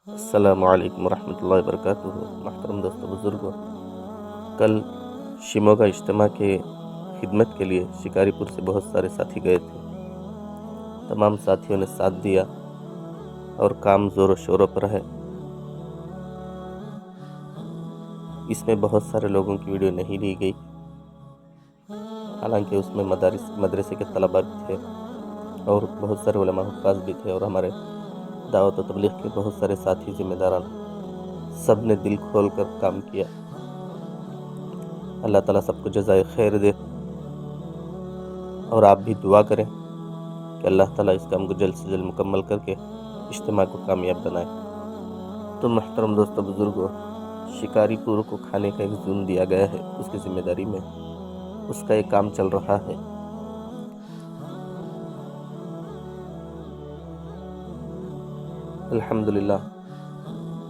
السلام علیکم ورحمۃ اللہ وبرکاتہ۔ محترم دوستو بزرگوں، کل شیموگا اجتماع کے خدمت کے لیے شکاری پور سے بہت سارے ساتھی گئے تھے۔ تمام ساتھیوں نے ساتھ دیا اور کام زور و شوروں پر ہے۔ اس میں بہت سارے لوگوں کی ویڈیو نہیں لی گئی، حالانکہ اس میں مدرسے کے طلباء بھی تھے اور بہت سارے علماء حفاظ بھی تھے اور ہمارے دعوت و تبلیغ کے بہت سارے ساتھی ذمہ داران، سب نے دل کھول کر کام کیا۔ اللہ تعالیٰ سب کو جزائے خیر دے، اور آپ بھی دعا کریں کہ اللہ تعالیٰ اس کام کو جلد سے جلد مکمل کر کے اجتماع کو کامیاب بنائے۔ تو محترم دوستو بزرگوں، شکاری پور کو کھانے کا ایک زون دیا گیا ہے، اس کی ذمہ داری میں اس کا ایک کام چل رہا ہے۔ الحمدللہ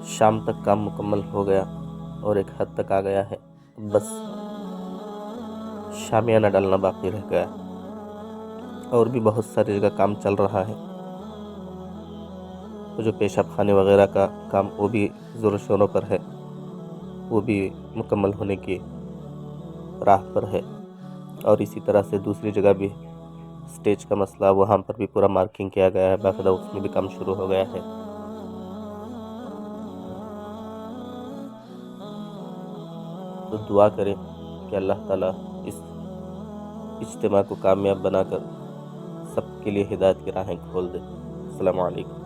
شام تک کام مکمل ہو گیا اور ایک حد تک آ گیا ہے، بس شامیانہ ڈالنا باقی رہ گیا، اور بھی بہت ساری جگہ کام چل رہا ہے۔ وہ جو پیشاب خانے وغیرہ کا کام وہ بھی زور و شوروں پر ہے، وہ بھی مکمل ہونے کی راہ پر ہے، اور اسی طرح سے دوسری جگہ بھی سٹیج کا مسئلہ، وہاں پر بھی پورا مارکنگ کیا گیا ہے باقاعدہ، اس میں بھی کام شروع ہو گیا ہے۔ تو دعا کریں کہ اللہ تعالیٰ اس اجتماع کو کامیاب بنا کر سب کے لیے ہدایت کی راہیں کھول دے۔ السلام علیکم۔